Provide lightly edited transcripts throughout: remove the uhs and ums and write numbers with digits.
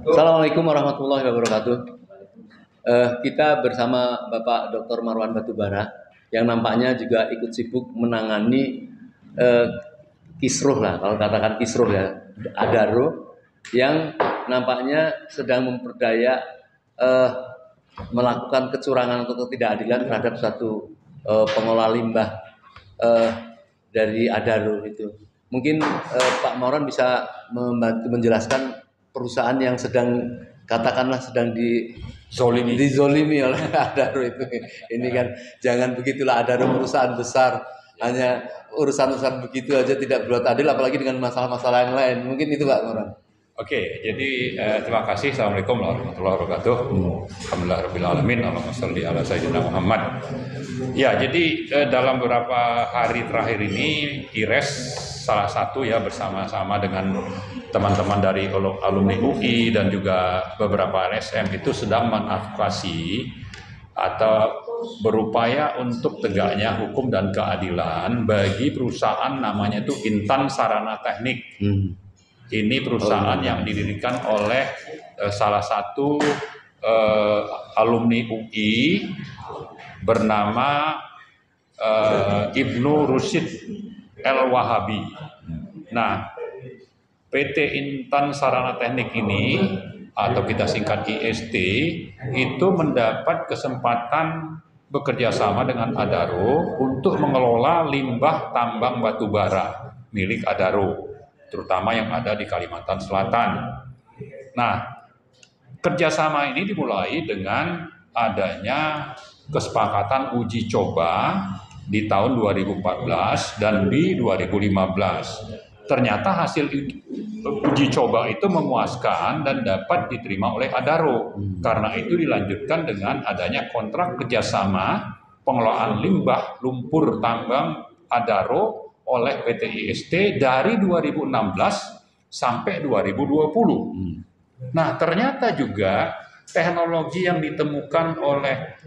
Assalamualaikum warahmatullahi wabarakatuh. Kita bersama Bapak Dr. Marwan Batubara yang nampaknya juga ikut sibuk menangani eh, kisruh lah, kalau katakan kisruh ya, Adaro yang nampaknya sedang memperdaya eh, melakukan kecurangan atau ketidakadilan terhadap satu pengelola limbah eh, dari Adaro itu. Mungkin Pak Marwan bisa membantu menjelaskan perusahaan yang sedang katakanlah sedang dizolimi oleh Adaro itu. Ini kan jangan begitulah, Adaro perusahaan besar, hanya urusan-urusan begitu aja tidak berbuat adil, apalagi dengan masalah-masalah yang lain. Mungkin itu Pak Moran. Oke, jadi terima kasih. Assalamualaikum warahmatullahi wabarakatuh. Alhamdulillahirabbil alamin. Allahumma sholli ala sayyidina Muhammad. Ya, jadi dalam beberapa hari terakhir ini IRES salah satu ya bersama-sama dengan teman-teman dari alumni UI dan juga beberapa LSM itu sedang mengadvokasi atau berupaya untuk tegaknya hukum dan keadilan bagi perusahaan namanya itu Intan Sarana Teknik. Ini perusahaan yang didirikan oleh salah satu alumni UI bernama Ibnu Rusyid El-Wahabi. Nah, PT Intan Sarana Teknik ini atau kita singkat IST itu mendapat kesempatan bekerja sama dengan Adaro untuk mengelola limbah tambang batu bara milik Adaro, terutama yang ada di Kalimantan Selatan. Nah, kerjasama ini dimulai dengan adanya kesepakatan uji coba di tahun 2014 dan di 2015. Ternyata hasil uji coba itu memuaskan dan dapat diterima oleh Adaro. Karena itu dilanjutkan dengan adanya kontrak kerjasama pengelolaan limbah lumpur tambang Adaro oleh PT IST dari 2016 sampai 2020. Nah, ternyata juga teknologi yang ditemukan oleh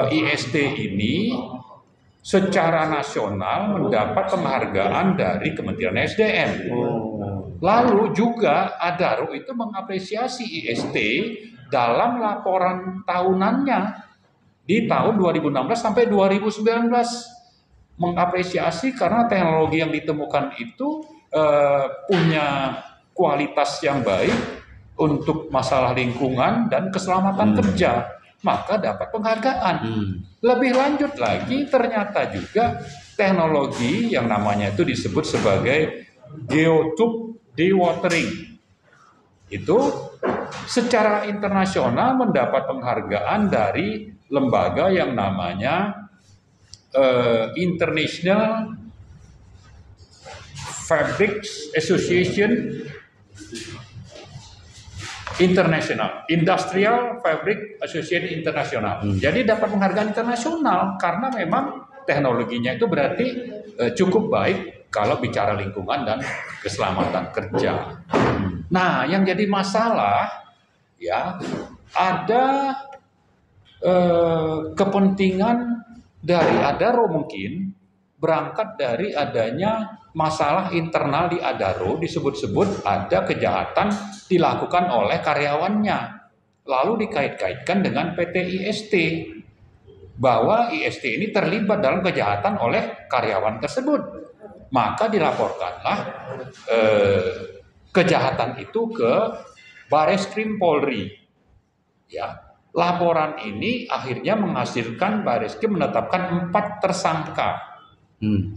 IST ini secara nasional mendapat penghargaan dari Kementerian SDM. Lalu juga Adaro itu mengapresiasi IST dalam laporan tahunannya di tahun 2016 sampai 2019. Mengapresiasi karena teknologi yang ditemukan itu punya kualitas yang baik untuk masalah lingkungan dan keselamatan kerja, maka dapat penghargaan. Lebih lanjut lagi, ternyata juga teknologi yang namanya itu disebut sebagai geotube dewatering itu secara internasional mendapat penghargaan dari lembaga yang namanya International Fabric Association International, Industrial Fabric Association International. Jadi dapat penghargaan internasional karena memang teknologinya itu berarti cukup baik kalau bicara lingkungan dan keselamatan kerja. Nah, yang jadi masalah ya ada kepentingan dari Adaro mungkin berangkat dari adanya masalah internal di Adaro, disebut-sebut ada kejahatan dilakukan oleh karyawannya, lalu dikait-kaitkan dengan PT IST bahwa IST ini terlibat dalam kejahatan oleh karyawan tersebut, maka dilaporkanlah kejahatan itu ke Bareskrim Polri. Ya, laporan ini akhirnya menghasilkan Bareskrim menetapkan 4 tersangka.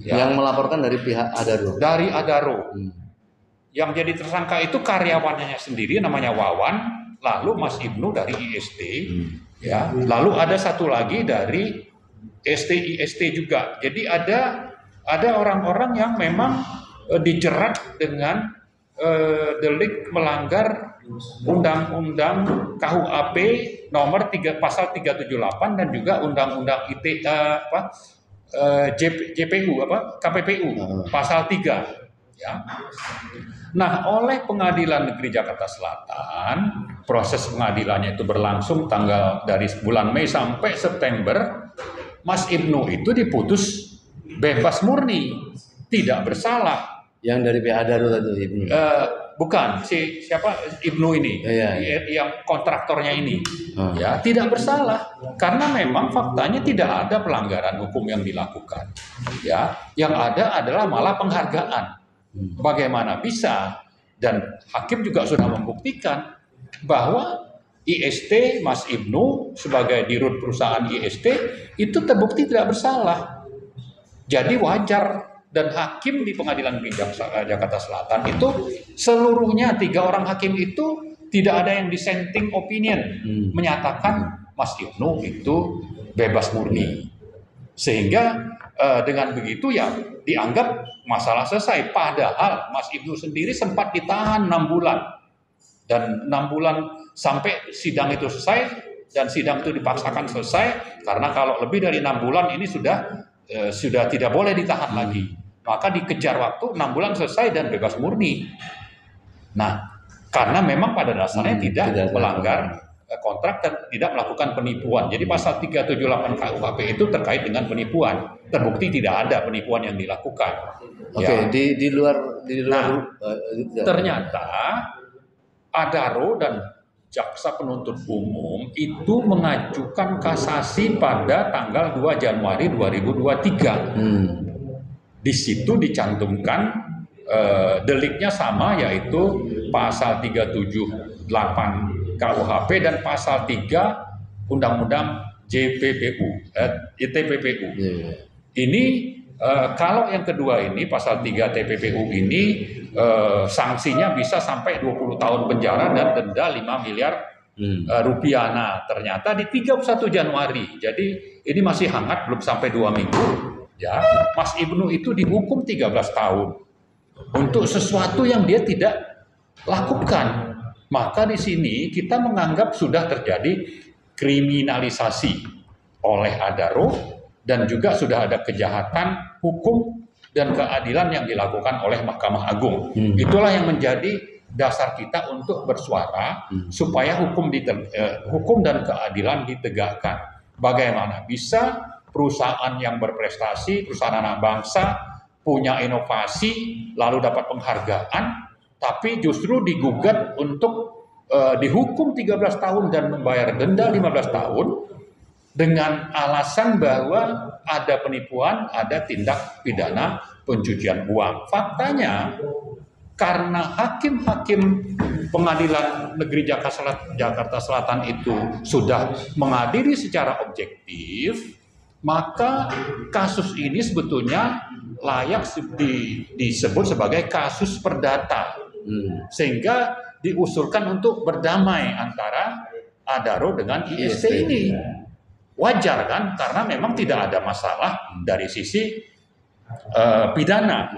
Ya. Yang melaporkan dari pihak Adaro. Dari Adaro. Yang jadi tersangka itu karyawannya sendiri namanya Wawan, lalu Mas Ibnu dari IST, ya. Lalu ada satu lagi dari IST juga. Jadi ada orang-orang yang memang dijerat dengan delik melanggar Undang-Undang KUHP nomor 3 pasal 378 dan juga Undang-Undang JPU KPPU pasal 3 ya. Nah, oleh Pengadilan Negeri Jakarta Selatan, proses pengadilannya itu berlangsung dari bulan Mei sampai September. Mas Ibnu itu diputus bebas murni, tidak bersalah. Yang dari pihak Adaro tadi Ibnu. bukan siapa Ibnu ini, yang kontraktornya ini, ya tidak bersalah karena memang faktanya tidak ada pelanggaran hukum yang dilakukan, ya, yang ada adalah malah penghargaan. Bagaimana bisa? Dan hakim juga sudah membuktikan bahwa IST Mas Ibnu sebagai dirut perusahaan IST itu terbukti tidak bersalah. Jadi wajar, dan hakim di Pengadilan Negeri Jakarta Selatan itu seluruhnya 3 orang hakim itu tidak ada yang dissenting opinion menyatakan Mas Ibnu itu bebas murni, sehingga dengan begitu ya dianggap masalah selesai. Padahal Mas Ibnu sendiri sempat ditahan 6 bulan, dan 6 bulan sampai sidang itu selesai, dan sidang itu dipaksakan selesai karena kalau lebih dari 6 bulan ini sudah tidak boleh ditahan lagi. Maka dikejar waktu 6 bulan selesai dan bebas murni. Nah, karena memang pada dasarnya tidak melanggar kontrak dan tidak melakukan penipuan. Jadi pasal 378 KUHP itu terkait dengan penipuan. Terbukti tidak ada penipuan yang dilakukan. Oke, di luar ternyata Adaro dan Jaksa Penuntut Umum itu mengajukan kasasi pada tanggal 2 Januari 2023. Di situ dicantumkan deliknya sama, yaitu pasal 378 KUHP dan pasal 3 Undang-Undang TPPU. Ini kalau yang kedua ini pasal 3 TPPU ini sanksinya bisa sampai 20 tahun penjara dan denda 5 miliar rupiah. Nah, ternyata di 31 Januari, jadi ini masih hangat, belum sampai 2 minggu. Ya, Mas Ibnu itu dihukum 13 tahun untuk sesuatu yang dia tidak lakukan. Maka di sini kita menganggap sudah terjadi kriminalisasi oleh Adaro, dan juga sudah ada kejahatan hukum dan keadilan yang dilakukan oleh Mahkamah Agung. Itulah yang menjadi dasar kita untuk bersuara supaya hukum dan keadilan ditegakkan. Bagaimana bisa perusahaan yang berprestasi, perusahaan anak bangsa, punya inovasi, lalu dapat penghargaan, tapi justru digugat untuk dihukum 13 tahun dan membayar denda 15 tahun dengan alasan bahwa ada penipuan, ada tindak pidana pencucian uang. Faktanya, karena hakim-hakim Pengadilan Negeri Jakarta Selatan itu sudah mengadili secara objektif, maka kasus ini sebetulnya layak disebut sebagai kasus perdata, sehingga diusulkan untuk berdamai antara Adaro dengan IST ini. Wajar kan, karena memang tidak ada masalah dari sisi pidana.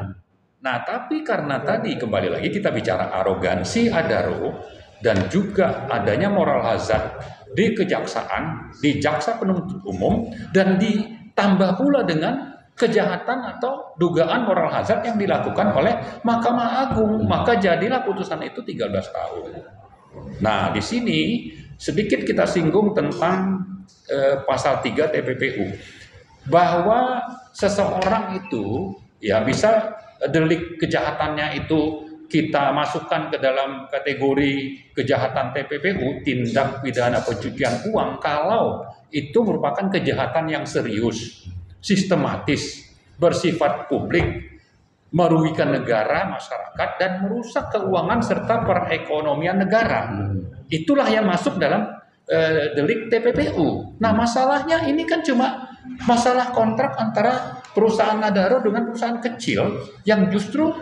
Nah, tapi karena tadi kembali lagi kita bicara arogansi Adaro dan juga adanya moral hazard di kejaksaan, di jaksa penuntut umum, dan ditambah pula dengan kejahatan atau dugaan moral hazard yang dilakukan oleh Mahkamah Agung, maka jadilah putusan itu 13 tahun. Nah, di sini sedikit kita singgung tentang pasal 3 TPPU, bahwa seseorang itu ya bisa delik kejahatannya itu kita masukkan ke dalam kategori kejahatan TPPU, tindak pidana pencucian uang, kalau itu merupakan kejahatan yang serius, sistematis, bersifat publik, merugikan negara, masyarakat, dan merusak keuangan serta perekonomian negara. Itulah yang masuk dalam delik TPPU. Nah, masalahnya ini kan cuma masalah kontrak antara perusahaan Adaro dengan perusahaan kecil yang justru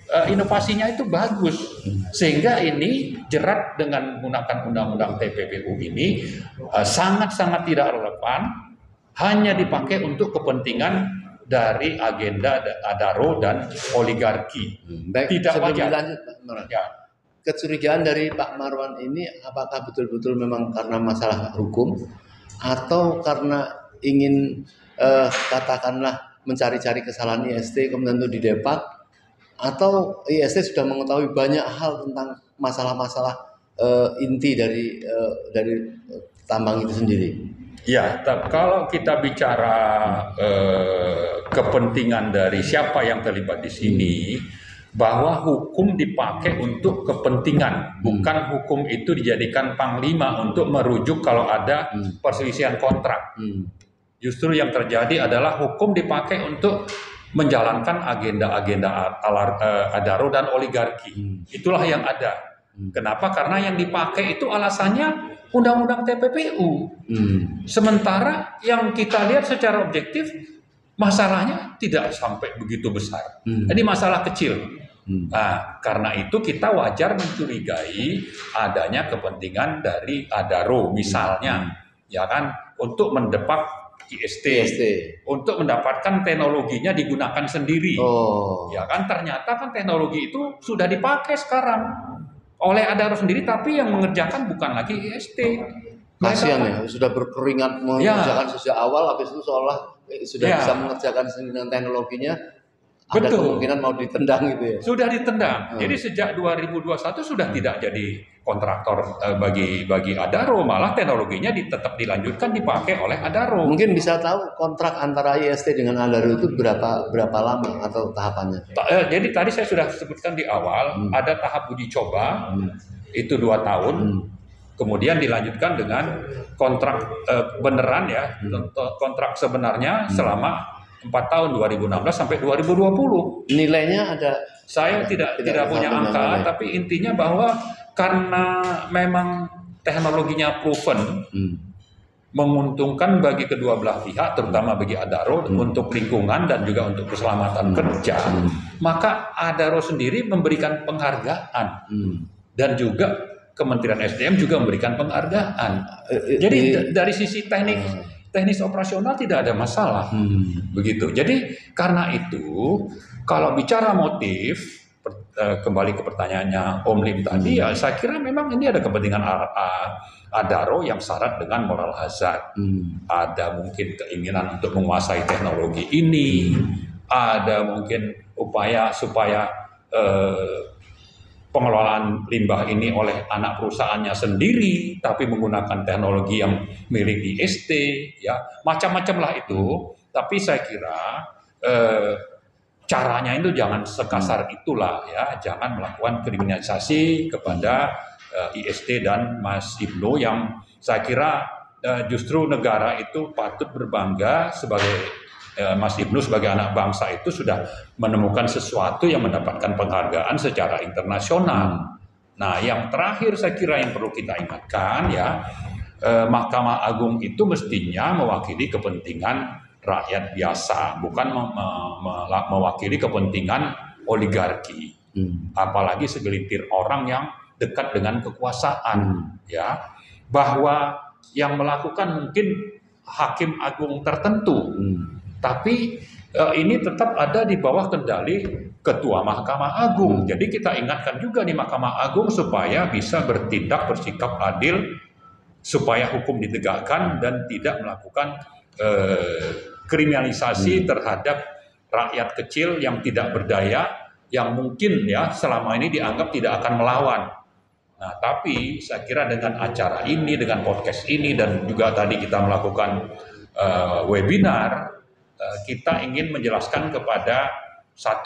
inovasinya itu bagus, sehingga ini jerat dengan menggunakan undang-undang TPPU ini sangat-sangat tidak relevan, hanya dipakai untuk kepentingan dari agenda Adaro dan oligarki. Baik, tidak wajar. Lanjut, Pak Marwan. Ya. Kecurigaan dari Pak Marwan ini apakah betul-betul memang karena masalah hukum atau karena ingin katakanlah mencari-cari kesalahan IST kemudian itu didepak, atau IST sudah mengetahui banyak hal tentang masalah-masalah inti dari tambang itu sendiri? Ya, kalau kita bicara kepentingan dari siapa yang terlibat di sini, bahwa hukum dipakai untuk kepentingan, bukan hukum itu dijadikan panglima untuk merujuk kalau ada perselisihan kontrak. Justru yang terjadi adalah hukum dipakai untuk menjalankan agenda-agenda Adaro dan oligarki. Itulah yang ada. Kenapa? Karena yang dipakai itu alasannya Undang-Undang TPPU. Sementara yang kita lihat secara objektif, masalahnya tidak sampai begitu besar. Jadi masalah kecil. Nah, karena itu kita wajar mencurigai adanya kepentingan dari Adaro misalnya, ya kan, untuk mendepak IST, untuk mendapatkan teknologinya digunakan sendiri. Ya kan, ternyata kan teknologi itu sudah dipakai sekarang oleh Adaro sendiri, tapi yang mengerjakan bukan lagi IST. Kasihan ya, sudah berkeringat mengerjakan sejak awal, habis itu seolah sudah bisa mengerjakan sendiri dengan teknologinya. Ada kemungkinan mau ditendang gitu ya. Sudah ditendang. Jadi sejak 2021 sudah tidak jadi kontraktor bagi Adaro, malah teknologinya tetap dilanjutkan dipakai oleh Adaro. Mungkin bisa tahu kontrak antara IST dengan Adaro itu berapa lama atau tahapannya? Jadi tadi saya sudah sebutkan di awal, ada tahap uji coba itu 2 tahun. Kemudian dilanjutkan dengan kontrak beneran ya, kontrak sebenarnya selama 4 tahun 2016 sampai 2020. Nilainya ada? Saya tidak punya angka, tapi intinya bahwa karena memang teknologinya proven, menguntungkan bagi kedua belah pihak, terutama bagi Adaro untuk lingkungan dan juga untuk keselamatan kerja, maka Adaro sendiri memberikan penghargaan dan juga Kementerian SDM juga memberikan penghargaan. Jadi dari sisi teknis operasional tidak ada masalah, begitu. Jadi karena itu kalau bicara motif, kembali ke pertanyaannya Om Lim tadi, ya saya kira memang ini ada kepentingan Adaro yang syarat dengan moral hazard. Ada mungkin keinginan untuk menguasai teknologi ini, ada mungkin upaya supaya pengelolaan limbah ini oleh anak perusahaannya sendiri, tapi menggunakan teknologi yang milik IST, ya macam-macam lah itu. Tapi saya kira caranya itu jangan sekasar itulah, ya, jangan melakukan kriminalisasi kepada IST dan Mas Ibnu yang saya kira justru negara itu patut berbangga sebagai Mas Ibnu sebagai anak bangsa itu sudah menemukan sesuatu yang mendapatkan penghargaan secara internasional. Nah, yang terakhir saya kira yang perlu kita ingatkan ya, Mahkamah Agung itu mestinya mewakili kepentingan rakyat biasa, bukan mewakili kepentingan oligarki. Apalagi segelintir orang yang dekat dengan kekuasaan, ya, bahwa yang melakukan mungkin hakim agung tertentu. Tapi ini tetap ada di bawah kendali Ketua Mahkamah Agung. Jadi kita ingatkan juga di Mahkamah Agung supaya bisa bertindak bersikap adil, supaya hukum ditegakkan dan tidak melakukan kriminalisasi terhadap rakyat kecil yang tidak berdaya, yang mungkin ya selama ini dianggap tidak akan melawan. Nah, tapi saya kira dengan acara ini, dengan podcast ini, dan juga tadi kita melakukan webinar, kita ingin menjelaskan kepada 1,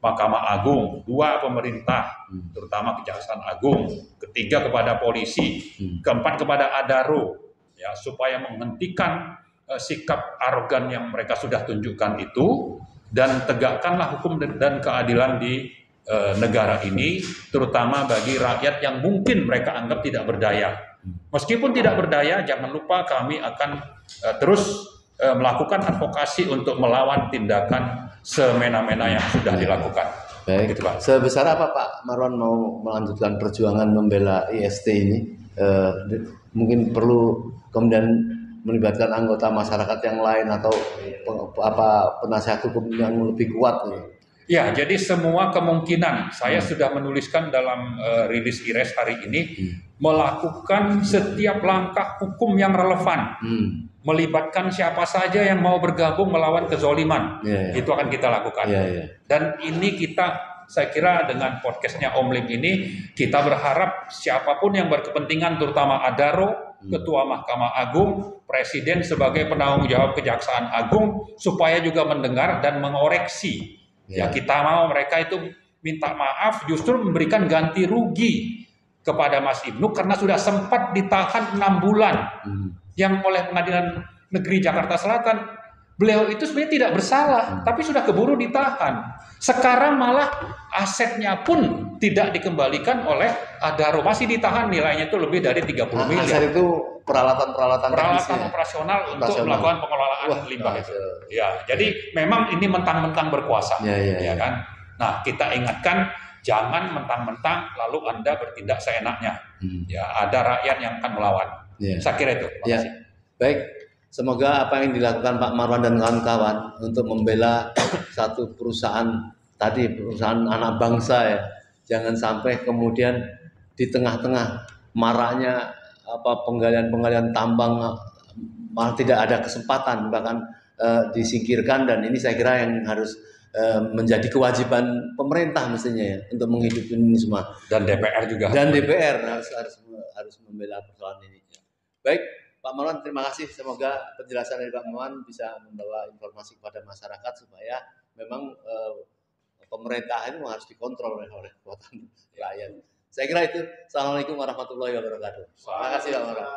Mahkamah Agung, 2, pemerintah, terutama Kejaksaan Agung, 3, kepada polisi, 4, kepada Adaro, ya, supaya menghentikan sikap arogan yang mereka sudah tunjukkan itu, dan tegakkanlah hukum dan keadilan di negara ini, terutama bagi rakyat yang mungkin mereka anggap tidak berdaya. Meskipun tidak berdaya, jangan lupa kami akan terus melakukan advokasi untuk melawan tindakan semena-mena yang sudah dilakukan. Baik, gitu, Pak. Sebesar apa Pak Marwan mau melanjutkan perjuangan membela IST ini? Mungkin perlu kemudian melibatkan anggota masyarakat yang lain atau penasihat hukum yang lebih kuat? Ya, jadi semua kemungkinan saya sudah menuliskan dalam rilis IRES hari ini, melakukan setiap langkah hukum yang relevan, melibatkan siapa saja yang mau bergabung melawan kezoliman, itu akan kita lakukan. Dan ini saya kira dengan podcastnya Om Lim ini, kita berharap siapapun yang berkepentingan, terutama Adaro, Ketua Mahkamah Agung, Presiden sebagai penanggung jawab Kejaksaan Agung, supaya juga mendengar dan mengoreksi. Ya, kita mau mereka itu minta maaf justru memberikan ganti rugi kepada Mas Ibnu karena sudah sempat ditahan 6 bulan yang oleh Pengadilan Negeri Jakarta Selatan. Beliau itu sebenarnya tidak bersalah, tapi sudah keburu ditahan. Sekarang malah asetnya pun tidak dikembalikan oleh Adaro, masih ditahan, nilainya itu lebih dari 30 miliar. Aset itu peralatan operasional untuk melakukan pengelolaan limbah itu. Ya, jadi memang ini mentang-mentang berkuasa, ya kan? Nah, kita ingatkan jangan mentang-mentang lalu Anda bertindak seenaknya. Ya, ada rakyat yang akan melawan. Saya kira itu. Terima kasih. Baik. Semoga apa yang dilakukan Pak Marwan dan kawan-kawan untuk membela satu perusahaan tadi, perusahaan anak bangsa ya, jangan sampai kemudian di tengah-tengah maraknya penggalian tambang malah tidak ada kesempatan, bahkan disingkirkan, dan ini saya kira yang harus menjadi kewajiban pemerintah mestinya ya untuk menghidupi ini semua, dan DPR juga, dan DPR harus membela persoalan ini. Baik Pak Marwan, terima kasih. Semoga penjelasan dari Pak Marwan bisa membawa informasi kepada masyarakat supaya memang pemerintah ini harus dikontrol oleh kekuatan rakyat. Saya kira itu. Assalamualaikum warahmatullahi wabarakatuh. Terima kasih Pak Marwan.